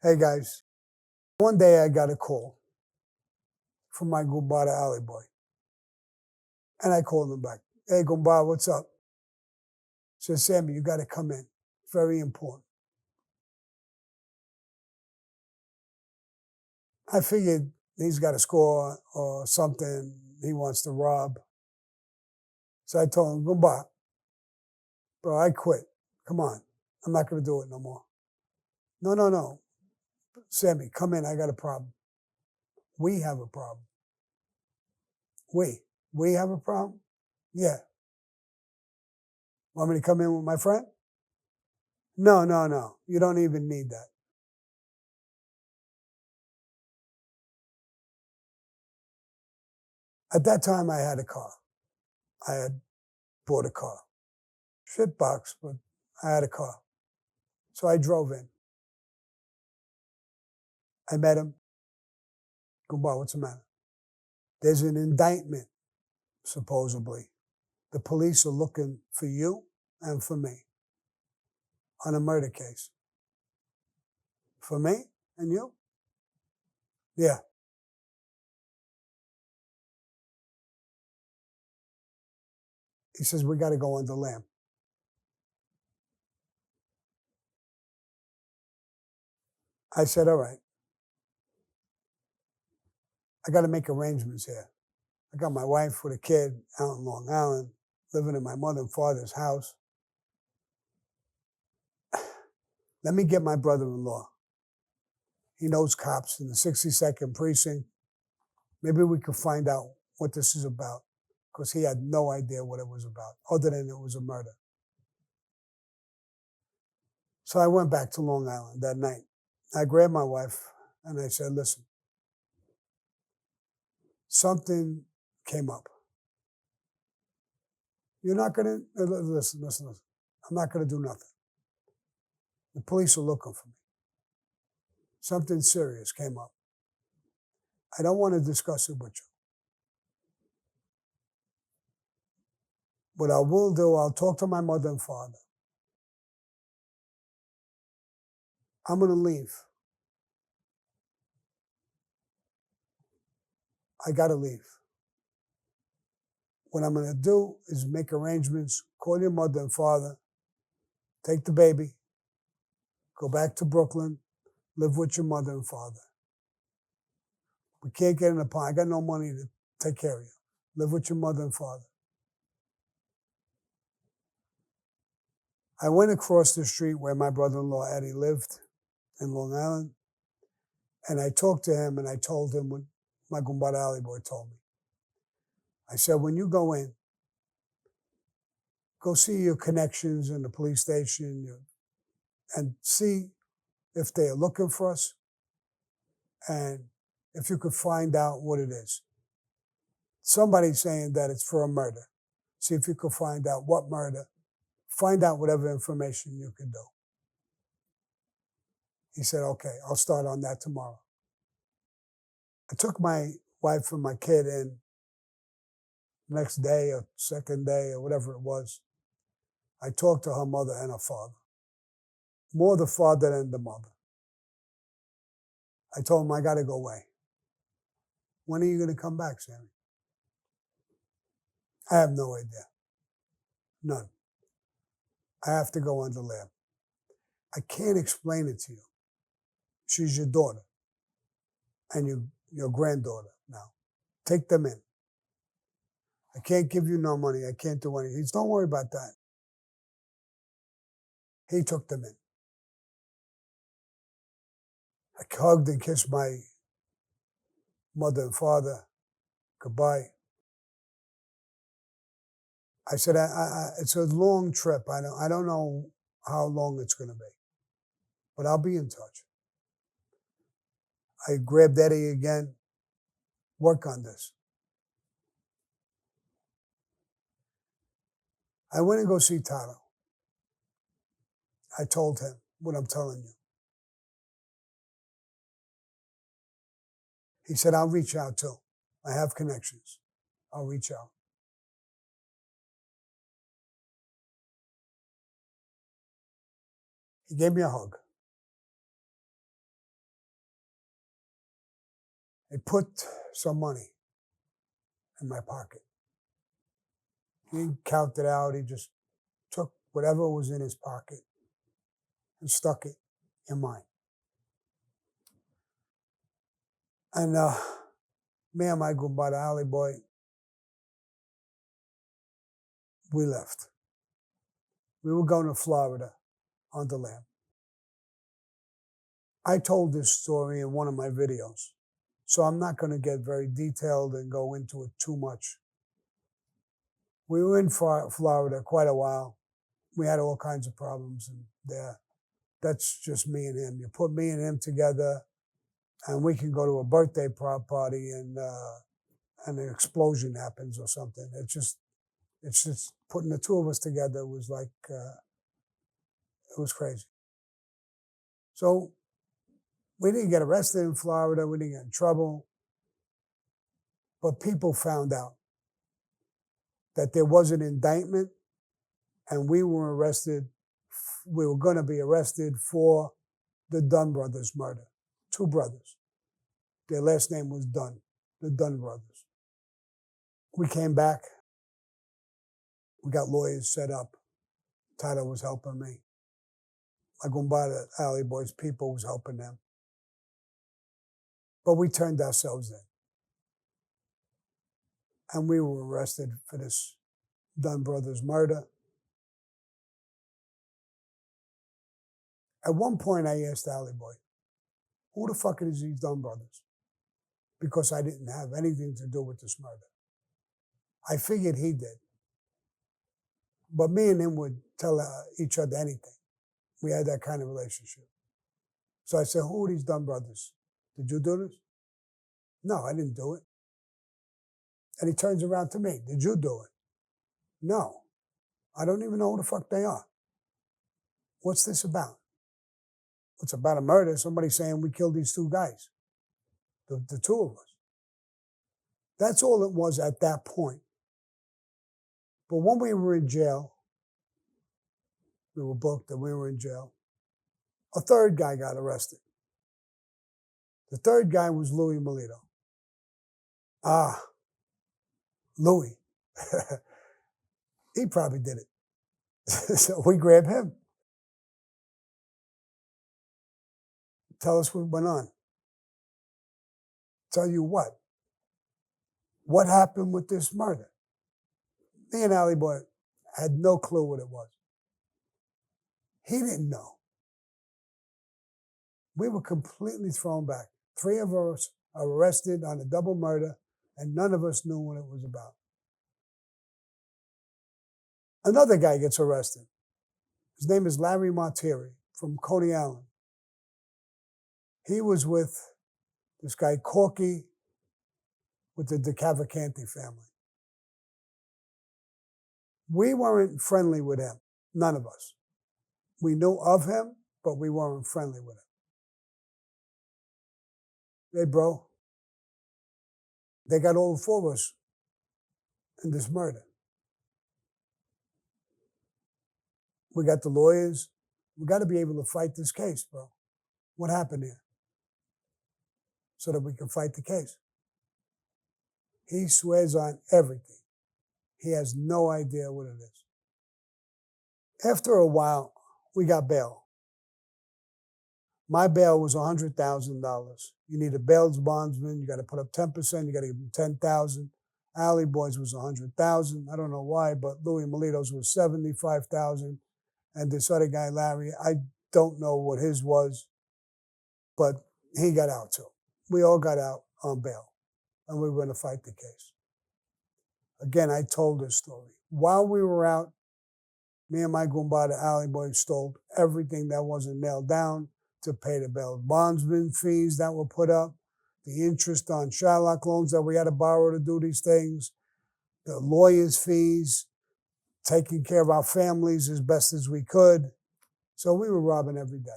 Hey guys, one day I got a call from my Gumbada alley boy, and I called him back. Hey Gumbada, what's up? Says Sammy, you got to come in. It's very important. I figured he's got a score or something he wants to rob. So I told him, Gumbada, bro, I quit. Come on, I'm not going to do it no more. No. Sammy, come in. I got a problem. We have a problem. We have a problem? Yeah. Want me to come in with my friend? No. You don't even need that. At that time, I had a car. I had bought a car. Shit box, but I had a car. So I drove in. I met him. Goodbye, what's the matter? There's an indictment, supposedly. The police are looking for you and for me on a murder case. For me and you? Yeah. He says, we got to go under lamb. I said, all right. I got to make arrangements here. I got my wife with a kid out in Long Island, living in my mother and father's house. Let me get my brother-in-law. He knows cops in the 62nd precinct. Maybe we could find out what this is about, because he had no idea what it was about, other than it was a murder. So I went back to Long Island that night. I grabbed my wife and I said, listen, something came up. You're not going to, listen. I'm not going to do nothing. The police are looking for me. Something serious came up. I don't want to discuss it with you. What I will do, I'll talk to my mother and father. I'm going to leave. I got to leave. What I'm going to do is make arrangements, call your mother and father, take the baby, go back to Brooklyn, live with your mother and father. We can't get in a pond. I got no money to take care of you. Live with your mother and father. I went across the street where my brother-in-law Eddie lived in Long Island, and I talked to him and I told him what my Gumbada Alley boy told me. I said, when you go in, go see your connections in the police station and see if they are looking for us and if you could find out what it is. Somebody's saying that it's for a murder. See if you could find out what murder. Find out whatever information you can do. He said, okay, I'll start on that tomorrow. I took my wife and my kid in next day or second day or whatever it was. I talked to her mother and her father. More the father than the mother. I told him, I got to go away. When are you going to come back, Sammy? I have no idea. None. I have to go under lab. I can't explain it to you. She's your daughter and your granddaughter now. Take them in. I can't give you no money. I can't do anything. He said, don't worry about that. He took them in. I hugged and kissed my mother and father goodbye. I said, it's a long trip. I don't know how long it's going to be, but I'll be in touch. I grabbed Eddie again, work on this. I went and go see Tato. I told him what I'm telling you. He said, I'll reach out too. I have connections. I'll reach out. He gave me a hug. He put some money in my pocket. He didn't count it out. He just took whatever was in his pocket and stuck it in mine. And me and my Gumbada alley boy, we left. We were going to Florida on the lam. I told this story in one of my videos, so I'm not going to get very detailed and go into it too much. We were in Florida quite a while. We had all kinds of problems in there. That's just me and him. You put me and him together, and we can go to a birthday party and an explosion happens or something. It's just putting the two of us together was like, it was crazy. So we didn't get arrested in Florida. We didn't get in trouble. But people found out that there was an indictment and we were arrested. We were going to be arrested for the Dunn brothers' murder. Two brothers. Their last name was Dunn, the Dunn brothers. We came back. We got lawyers set up. Tata was helping me. My Gumbada Alley Boys people was helping them. But we turned ourselves in. And we were arrested for this Dunn brothers' murder. At one point, I asked Alley Boy, who the fuck is these Dunn brothers? Because I didn't have anything to do with this murder. I figured he did. But me and him would tell each other anything. We had that kind of relationship. So I said, who are these Dunn brothers? Did you do this? No, I didn't do it. And he turns around to me. Did you do it? No. I don't even know who the fuck they are. What's this about? It's about a murder. Somebody saying we killed these two guys. The two of us. That's all it was at that point. But when we were in jail, we were booked and we were in jail, a third guy got arrested. The third guy was Louis Melito. Louis. He probably did it. So we grabbed him. Tell us what went on. Tell you what. What happened with this murder? Me and Alley Boy had no clue what it was. He didn't know. We were completely thrown back. 3 of us are arrested on a double murder, and none of us knew what it was about. Another guy gets arrested. His name is Larry Martiri from Coney Island. He was with this guy Corky with the DeCavalcanti family. We weren't friendly with him, none of us. We knew of him, but we weren't friendly with him. Hey, bro, they got all 4 of us in this murder. We got the lawyers. We got to be able to fight this case, bro. What happened here? So that we can fight the case. He swears on everything. He has no idea what it is. After a while, we got bail. My bail was $100,000. You need a bail bondsman. You got to put up 10%. You got to give them $10,000. Alley Boys was $100,000. I don't know why, but Louis Melito's was $75,000. And this other guy, Larry, I don't know what his was, but he got out too. We all got out on bail, and we were going to fight the case. Again, I told this story. While we were out, me and my Gumbada Alley Boy stole everything that wasn't nailed down to pay the bail bondsman fees that were put up, the interest on Shylock loans that we had to borrow to do these things, the lawyers' fees, taking care of our families as best as we could. So we were robbing every day.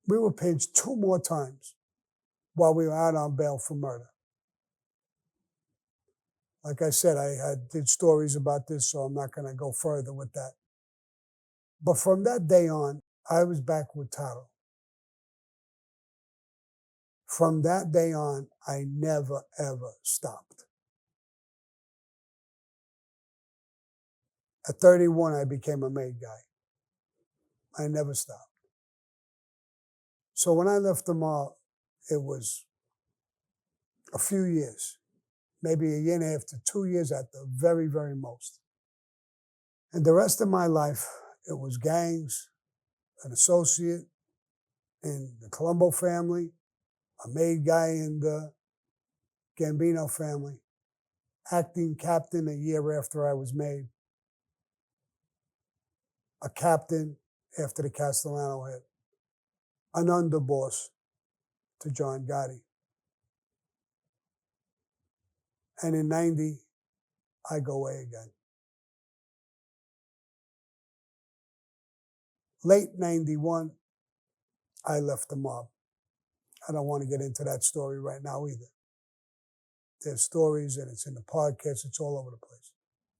We were pinched 2 more times while we were out on bail for murder. Like I said, I did stories about this, so I'm not going to go further with that. But from that day on, I was back with Taro. From that day on, I never, ever stopped. At 31, I became a made guy. I never stopped. So when I left the mob, it was a few years, maybe a year and a half to 2 years at the very, very most. And the rest of my life, it was gangs, an associate in the Colombo family, a made guy in the Gambino family, acting captain a year after I was made, a captain after the Castellano hit, an underboss to John Gotti. And in 90, I go away again. Late 91, I left the mob. I don't want to get into that story right now either. There's stories and it's in the podcast, it's all over the place.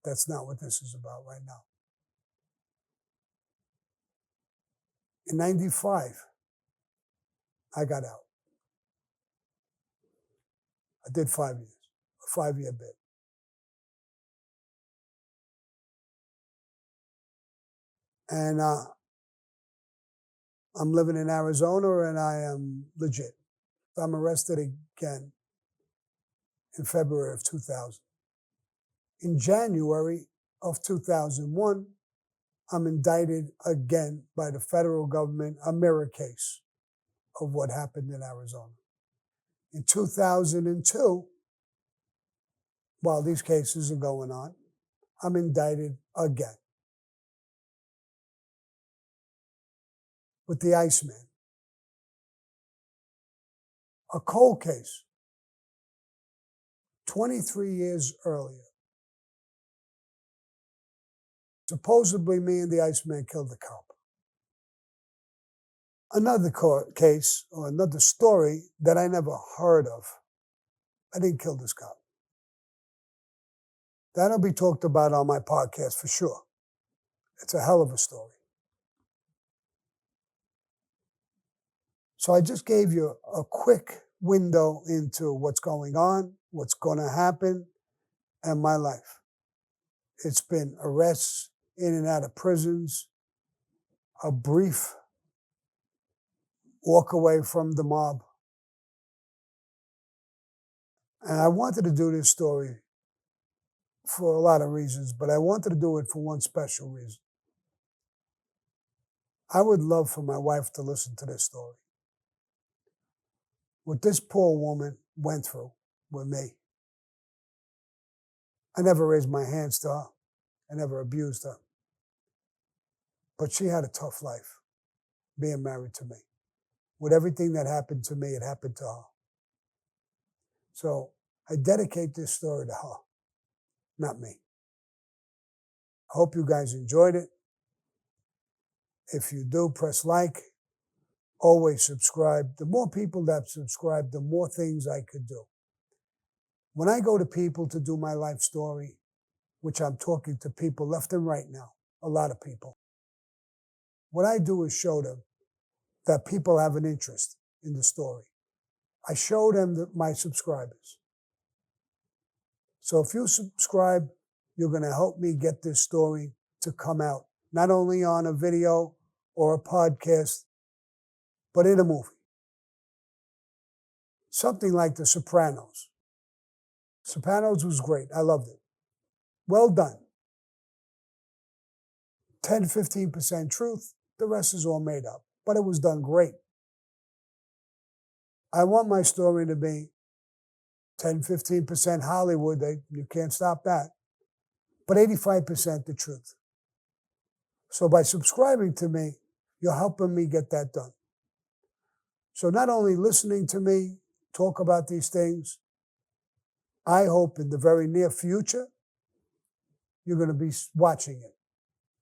That's not what this is about right now. In 95, I got out. I did 5 years, a 5-year bid. And I'm living in Arizona and I am legit. I'm arrested again in February of 2000. In January of 2001, I'm indicted again by the federal government, a mirror case of what happened in Arizona. In 2002, while these cases are going on, I'm indicted again with the Iceman. A cold case, 23 years earlier. Supposedly me and the Iceman killed the cop. Another court case, or another story that I never heard of. I didn't kill this cop. That'll be talked about on my podcast for sure. It's a hell of a story. So I just gave you a quick window into what's going on, what's going to happen, and my life. It's been arrests in and out of prisons, a brief walk away from the mob. And I wanted to do this story for a lot of reasons, but I wanted to do it for one special reason. I would love for my wife to listen to this story. What this poor woman went through with me. I never raised my hands to her. I never abused her. But she had a tough life being married to me. With everything that happened to me, it happened to her. So I dedicate this story to her, not me. I hope you guys enjoyed it. If you do, press like. Always subscribe. The more people that subscribe, the more things I could do. When I go to people to do my life story, which I'm talking to people left and right now, a lot of people, what I do is show them that people have an interest in the story. I show them my subscribers. So if you subscribe, you're going to help me get this story to come out, not only on a video or a podcast, but in a movie. Something like The Sopranos. Sopranos was great. I loved it. Well done. 10-15% truth. The rest is all made up. But it was done great. I want my story to be 10-15% Hollywood. You can't stop that. But 85% the truth. So by subscribing to me, you're helping me get that done. So not only listening to me talk about these things, I hope in the very near future, you're going to be watching it.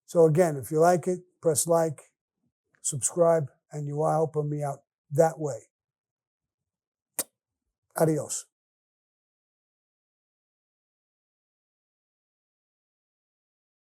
So again, if you like it, press like, subscribe, and you are helping me out that way. Adios.